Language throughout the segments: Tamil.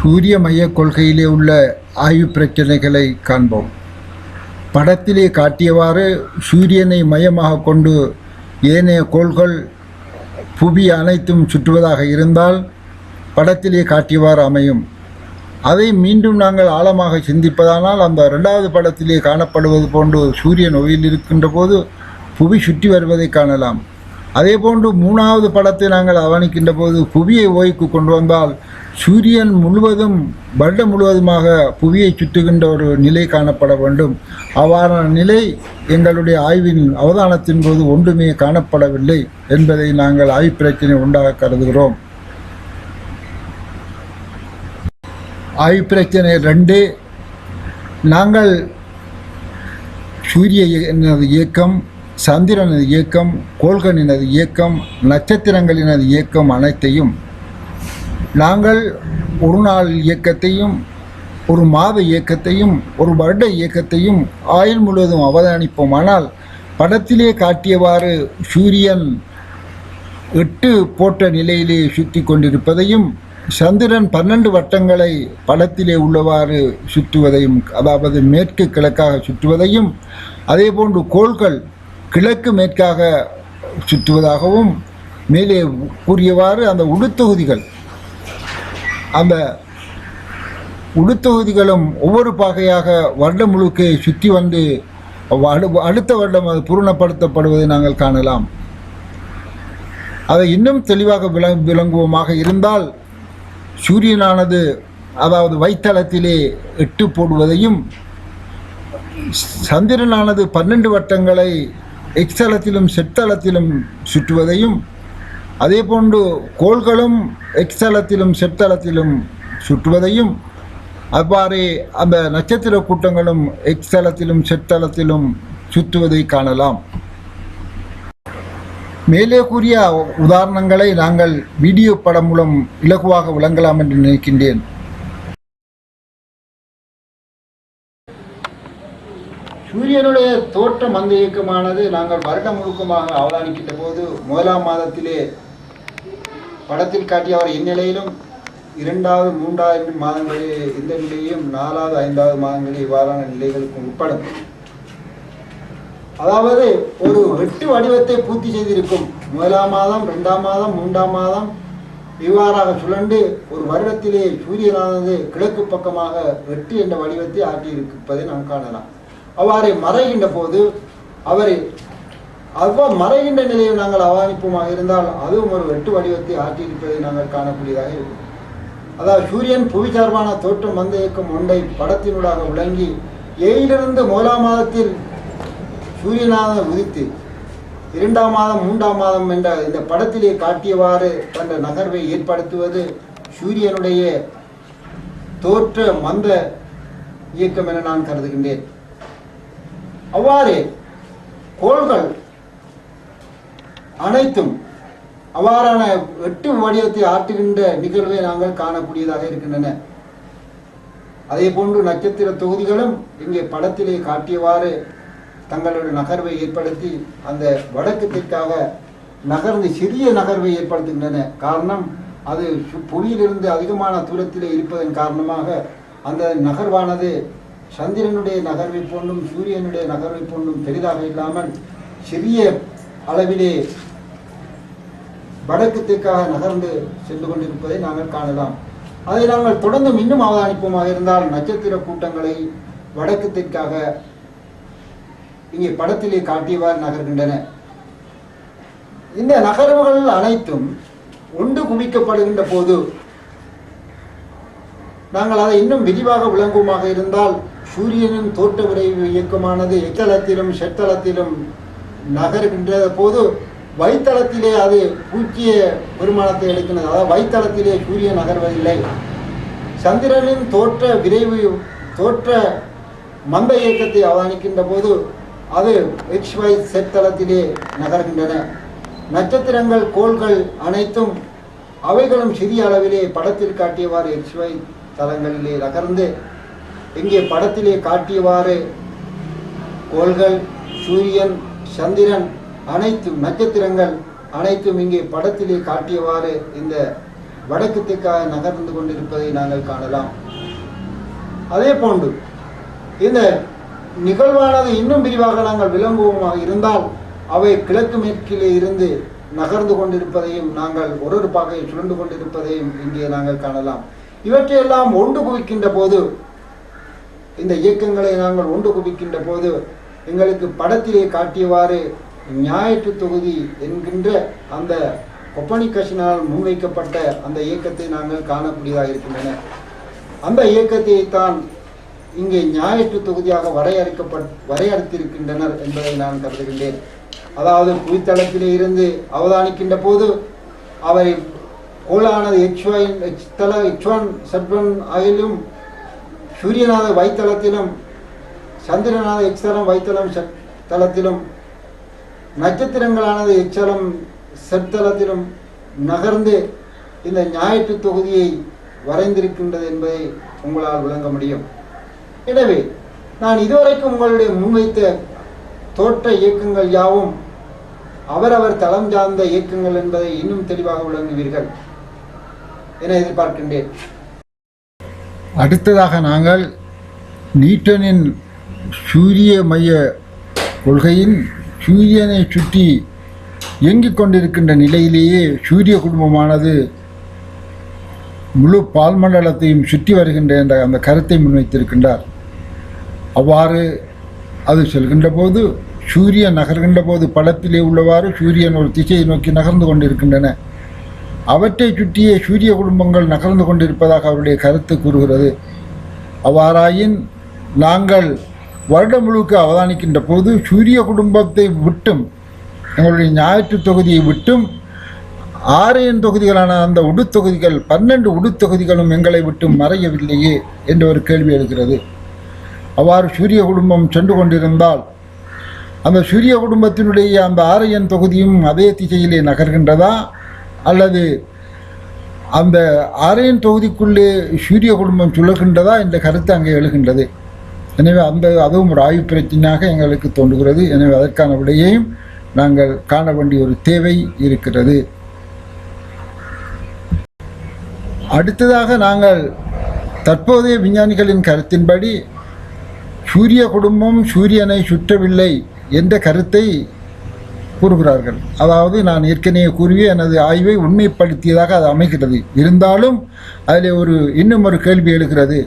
சூரிய மையக் கொள்கையிலே உள்ள ஆய்வு பிரச்சனைகளை காண்போம். படத்திலே காட்டியவாறு சூரியனை மையமாக கொண்டு ஏனைய கோள்கள் புவி அனைத்தும் சுற்றுவதாக இருந்தால் படத்திலே காட்டியவாறு அமையும். அதை மீண்டும் நாங்கள் ஆழமாக சிந்திப்பதானால் அந்த இரண்டாவது படத்திலே காணப்படுவது போன்று சூரியன் ஒளியில் இருக்கின்ற போது புவி சுற்றி வருவதை காணலாம். அதே போன்று மூணாவது படத்தை நாங்கள் அவதானிக்கின்ற போது புவியை ஓய்வுக்கு கொண்டு வந்தால் சூரியன் முழுவதும் வருடம் முழுவதுமாக புவியை சுற்றுகின்ற ஒரு நிலை காணப்பட வேண்டும். அவ்வாறான நிலை எங்களுடைய ஆய்வின் அவதானத்தின் போது ஒன்றுமே காணப்படவில்லை என்பதை நாங்கள் ஆய்வு பிரச்சனை உண்டாக கருதுகிறோம். ஆய்வு பிரச்சனை 2, நாங்கள் சூரியனது இயக்கம், சந்திரனது இயக்கம், கோள்களினது இயக்கம், நட்சத்திரங்களினது இயக்கம் அனைத்தையும் நாங்கள் ஒரு நாள் இயக்கத்தையும் ஒரு மாத இயக்கத்தையும் ஒரு வருட இயக்கத்தையும் ஆயுள் முழுவதும் அவதானிப்போமானால் படத்திலே காட்டியவாறு சூரியன் 8 போட்ட நிலையிலே சுற்றி கொண்டிருப்பதையும் சந்திரன் 12 வட்டங்களை படத்திலே உள்ளவாறு சுற்றுவதையும், அதாவது மேற்கு கிழக்காக சுற்றுவதையும், அதே போன்று கோள்கள் கிழக்கு மேற்காக சுற்றுவதாகவும் மேலே கூறியவாறு அந்த உடுத்தொகுதிகளும் ஒவ்வொரு பாகையாக வருடம் முழுக்க சுற்றி வந்து அடுத்த வருடம் அது பூரணப்படுத்தப்படுவதை நாங்கள் காணலாம். அதை இன்னும் தெளிவாக விளங்குவோமாக இருந்தால் சூரியனானது அதாவது வைத்தளத்திலே 8 போடுவதையும் சந்திரனானது 12 வட்டங்களை எக்ஸலத்திலும் செத்தளத்திலும் சுற்றுவதையும், அதே போன்று கோள்களும் எக்ஸலத்திலும் செத்தளத்திலும் சுற்றுவதையும், அவ்வாறே அந்த நட்சத்திர கூட்டங்களும் எக்ஸலத்திலும் செத்தளத்திலும் சுற்றுவதை காணலாம். மேலே கூறிய உதாரணங்களை நாங்கள் வீடியோ படம் மூலம் இலகுவாக விளங்கலாம் என்று நினைக்கின்றேன். சூரியனுடைய தோற்றம் அந்த இயக்கமானது நாங்கள் வருடம் முழுக்கமாக அவதானிக்கின்ற போது முதலாம் மாதத்திலே படத்தில் காட்டியவர் இந்நிலையிலும் 2வது 3வது மாதங்களில் இந்த நிலையும் 4வது 5வது மாதங்களில் இவ்வாறான நிலைகளுக்கும் உட்படும். அதாவது ஒரு 8 வடிவத்தை பூர்த்தி செய்திருக்கும். முதலாம் மாதம், 2ஆம் மாதம், 3ஆம் மாதம் இவ்வாறாக சுழண்டு ஒரு வருடத்திலே சூரியனானது கிழக்கு பக்கமாக 8 என்ற வடிவத்தை ஆட்டியிருப்பதை நாம் காணலாம். அவ்வாறு மறைகின்ற போது மறைகின்ற நிலையை நாங்கள் அவதானிப்போமாக இருந்தால் அதுவும் ஒரு 8 வடிவத்தை ஆட்டியிருப்பதை நாங்கள் காணக்கூடியதாக இருக்கும். அதாவது சூரியன் புவி சார்பான தோற்றம் வந்த இயக்கம் ஒன்றை படத்தினூடாக விளங்கி ஏயிலிருந்து முதலாம் மாதத்தில் சூரியனாக உதித்து 2ஆம் மாதம் 3ஆம் மாதம் என்ற இந்த படத்திலே காட்டியவாறு தந்த நகர்வை ஏற்படுத்துவது சூரியனுடைய தோற்ற மந்த இயக்கம் என நான் கருதுகின்றேன். அவ்வாறு கோள்கள் அனைத்தும் அவ்வாறான 8 வடிவத்தை ஆட்டுகின்ற நிகழ்வை நாங்கள் காணக்கூடியதாக இருக்கின்றன. அதே போன்று நட்சத்திர தொகுதிகளும் இங்கே படத்திலே காட்டியவாறு தங்களுடைய நகர்வை ஏற்படுத்தி அந்த வடக்கு தெற்காக நகர்ந்து சிறிய நகர்வை ஏற்படுத்துகின்றன. காரணம், அது புவியிலிருந்து அதிகமான தூரத்திலே இருப்பதன் காரணமாக அந்த நகர்வானது சந்திரனுடைய நகர்வை போன்றும் சூரியனுடைய நகர்வை போன்றும் பெரிதாக இல்லாமல் சிறிய அளவிலே வடக்கு தெற்காக நகர்ந்து சென்று கொண்டிருப்பதை நாங்கள் காணலாம். அதை நாங்கள் தொடர்ந்து இன்னும் அவதானிப்போமாக இருந்தால் நட்சத்திர கூட்டங்களை வடக்கு தெற்காக இங்கே படத்திலே காட்டியவாறு நகர்கின்றன. இந்த நகர்வுகள் அனைத்தும் ஒன்று குவிக்கப்படுகின்ற போது நாங்கள் அதை இன்னும் விரிவாக விளங்குமாக இருந்தால் சூரியனின் தோற்ற விரைவு இயக்கமானது எக்ஸலத்திலும் செத்தளத்திலும் நகர்கின்ற போது வைத்தளத்திலே அது பூச்சிய பெருமானத்தை எடுக்கின்றது. அதாவது வைத்தளத்திலே சூரியன் நகர்வதில்லை. சந்திரனின் தோற்ற மந்த இயக்கத்தை அவதானிக்கின்ற போது அது XY செத்தளத்திலே நகர்கின்றன. நட்சத்திரங்கள் கோள்கள் அனைத்தும் அவைகளும் சிறிய அளவிலே படத்தில் காட்டியவாறு XY தளங்களிலே நகர்ந்து இங்கே படத்திலே காட்டியவாறு கோள்கள், சூரியன், சந்திரன் அனைத்தும் நட்சத்திரங்கள் அனைத்தும் இங்கே படத்திலே காட்டியவாறு இந்த வடக்கு தெற்காக நகர்ந்து கொண்டிருப்பதை நாங்கள் காணலாம். அதே போன்று இந்த நிகழ்வானது இன்னும் விரிவாக நாங்கள் விளங்குவோமாக இருந்தால் அவை கிழக்கு மேற்கிலே இருந்து நகர்ந்து கொண்டிருப்பதையும் நாங்கள் ஒரு பாகையை சுழண்டு கொண்டிருப்பதையும் இங்கே நாங்கள் காணலாம். இவற்றையெல்லாம் ஒன்று குவிக்கின்ற போது, இந்த இயக்கங்களை நாங்கள் ஒன்று குவிக்கின்ற போது எங்களுக்கு படத்திலே காட்டியவாறு ஞாயிற்று தொகுதி என்கின்ற அந்த கொப்பனிக்கஸினால் முன்வைக்கப்பட்ட அந்த இயக்கத்தை நாங்கள் காணக்கூடியதாக இருக்கின்றன. அந்த இயக்கத்தை தான் இங்கே ஞாயிற்று தொகுதியாக வரையறுத்திருக்கின்றனர் என்பதை நான் கருதுகின்றேன். அதாவது புவித்தளத்திலே இருந்து அவதானிக்கின்ற போது அவை கோளானது H1 Z1 ஆகிலும், சூரியனாத வைத்தளத்திலும், சந்திரனாத எக்ஸலம் வைத்தளம் தளத்திலும், நட்சத்திரங்களானது எச்சலம் செத்தளத்திலும் நகர்ந்து இந்த ஞாயிற்று தொகுதியை வரைந்திருக்கின்றது என்பதை உங்களால் விளங்க முடியும். எனவே நான் இதுவரைக்கும் உங்களுடைய முன்வைத்த தோற்ற இயக்கங்கள் யாவும் அவரவர் தளம் சார்ந்த இயக்கங்கள் என்பதை இன்னும் தெளிவாக விளங்குவீர்கள் என எதிர்பார்க்கின்றேன். அடுத்ததாக நாங்கள் நியூட்டனின் சூரிய மைய கொள்கையின் சூரியனை சுற்றி இயங்கிக் கொண்டிருக்கின்ற நிலையிலேயே சூரிய குடும்பமானது முழு பால்மண்டலத்தையும் சுற்றி வருகின்ற என்ற அந்த கருத்தை முன்வைத்திருக்கின்றார். அவ்வாறு அது செல்கின்ற போது, சூரியன் நகர்கின்ற போது படத்திலே உள்ளவாறு சூரியன் ஒரு திசையை நோக்கி நகர்ந்து கொண்டிருக்கின்றன. அவற்றை சுற்றியே சூரிய குடும்பங்கள் நகர்ந்து கொண்டிருப்பதாக அவருடைய கருத்து கூறுகிறது. அவ்வாறாயின் நாங்கள் வருடம் முழுக்க அவதானிக்கின்ற போது சூரிய குடும்பத்தை விட்டும், எங்களுடைய ஞாயிற்று தொகுதியை விட்டும் 6 தொகுதிகளான அந்த உடுத்தொகுதிகள் 12 உடுத்தொகுதிகளும் எங்களை விட்டு மறையவில்லையே என்ற ஒரு கேள்வி எழுகிறது. அவ்வாறு சூரிய குடும்பம் சென்று கொண்டிருந்தால் அந்த சூரிய குடும்பத்தினுடைய அந்த 6 தொகுதியும் அதே திசையிலே நகர்கின்றதா, அல்லது அந்த 6 தொகுதிக்குள்ளே சூரிய குடும்பம் சுழல்கின்றதா என்ற கருத்து அங்கே எழுகின்றது. எனவே அதுவும் ஒரு ஆய்வு பிரச்சனையாக எங்களுக்கு தோன்றுகிறது. எனவே அதற்கான விடையையும் நாங்கள் காண வேண்டிய ஒரு தேவை இருக்கிறது. அடுத்ததாக நாங்கள் தற்போதைய விஞ்ஞானிகளின் கருத்தின்படி சூரிய குடும்பம் சூரியனை சுற்றவில்லை என்ற கருத்தை கூறுகிறார்கள். அதாவது நான் ஏற்கனவே கூறிய எனது ஆய்வை உண்மைப்படுத்தியதாக அது அமைகிறது. இருந்தாலும் அதில் இன்னும் ஒரு கேள்வி எழுகிறது.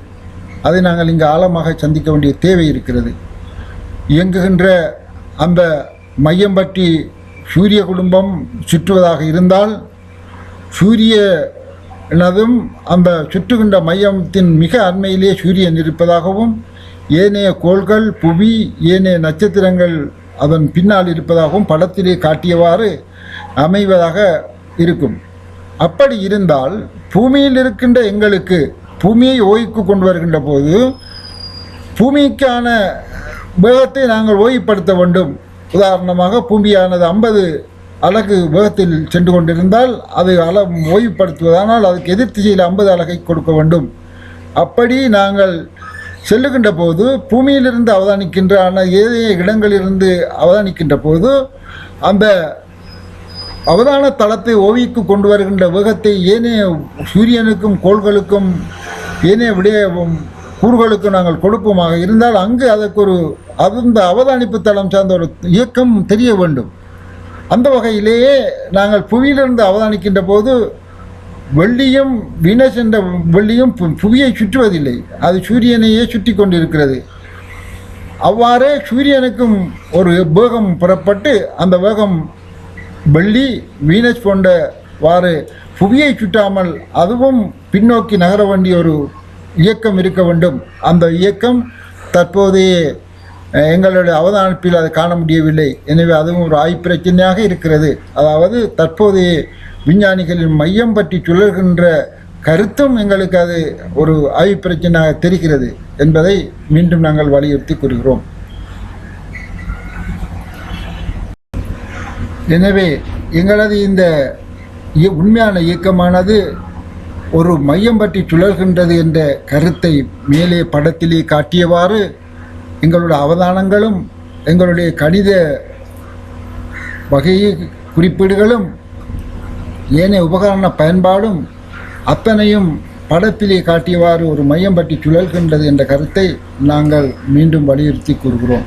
அதை நாங்கள் இங்கு ஆழமாக சந்திக்க வேண்டிய தேவை இருக்கிறது. இயங்குகின்ற அந்த மையம் பற்றி சூரிய குடும்பம் சுற்றுவதாக இருந்தால், சூரியனதும் அந்த சுற்றுகின்ற மையத்தின் மிக அண்மையிலே சூரியன் இருப்பதாகவும், ஏனைய கோள்கள், புவி, ஏனைய நட்சத்திரங்கள் அதன் பின்னால் இருப்பதாகவும் படத்திலே காட்டியவாறு அமைவதாக இருக்கும். அப்படி இருந்தால் பூமியில் இருக்கின்ற எங்களுக்கு பூமியை ஓய்வுக்கு கொண்டு வருகின்ற போது பூமிக்கான வேகத்தை நாங்கள் ஓய்வுபடுத்த வேண்டும். உதாரணமாக பூமியானது 50 அலகு வேகத்தில் சென்று கொண்டிருந்தால் அதை ஓய்வுபடுத்துவதானால் அதுக்கு எதிர் திசையில் 50 அலகை கொடுக்க வேண்டும். அப்படி நாங்கள் செல்லுகின்ற போது பூமியிலிருந்து அவதானிக்கின்ற ஏனைய இடங்களிலிருந்து அவதானிக்கின்ற போது அந்த அவதான தளத்தை ஓவிக்கு கொண்டு வருகின்ற வேகத்தை ஏனைய சூரியனுக்கும் கோள்களுக்கும் ஏனைய கூறுகளுக்கும் நாங்கள் கொடுப்போமாக இருந்தால் அங்கு அதற்கு அந்த அவதானிப்பு தளம் சார்ந்த ஒரு இயக்கம் தெரிய வேண்டும். அந்த வகையிலேயே நாங்கள் புவியிலிருந்து அவதானிக்கின்ற போது வெள்ளியும் வீனஸ் என்ற வெள்ளியும் புவியை சுற்றுவதில்லை, அது சூரியனையே சுற்றி கொண்டிருக்கிறது. அவ்வாறே சூரியனுக்கும் ஒரு வேகம் புறப்பட்டு அந்த வேகம் வெள்ளி வீனஸ் போன்றவாறு புவியை சுற்றாமல் அதுவும் பின்னோக்கி நகர வேண்டிய ஒரு இயக்கம் இருக்க வேண்டும். அந்த இயக்கம் தற்போதைய எங்களுடைய அவதானிப்பில் அதை காண முடியவில்லை. எனவே அதுவும் ஒரு ஆய்வு பிரச்சனையாக இருக்கிறது. அதாவது தற்போதைய விஞ்ஞானிகளின் மையம் பற்றி சுழல்கின்ற கருத்தும் எங்களுக்கு அது ஒரு ஆய்வு பிரச்சனையாக தெரிகிறது என்பதை மீண்டும் நாங்கள் வலியுறுத்தி கூறுகிறோம். எனவே எங்களது இந்த உண்மையான இயக்கமானது ஒரு மையம் பற்றி சுழல்கின்றது என்ற கருத்தை மேலே படத்திலே காட்டியவாறு எங்களுடைய அவதானங்களும் எங்களுடைய கணித வகை குறிப்பீடுகளும் ஏனைய உபகரண பயன்பாடும் அத்தனையும் படத்திலே காட்டியவாறு ஒரு மையம் பற்றி சுழல்கின்றது என்ற கருத்தை நாங்கள் மீண்டும் வலியுறுத்தி கூறுகிறோம்.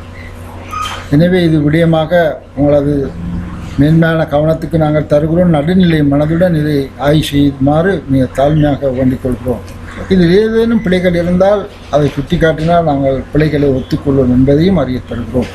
எனவே இது விடயமாக உங்களது மேன்மையான கவனத்துக்கு நாங்கள் தருகிறோம். நடுநிலை மனதுடன் இதை ஆய்வு செய்யுமாறு மிக தாழ்மையாக வேண்டிக் கொள்கிறோம். இதில் ஏதேனும் பிழைகள் இருந்தால் அதை சுட்டிக்காட்டினால் நாங்கள் பிழைகளை ஒத்துக்கொள்வோம் என்பதையும் அறிய தருகிறோம்.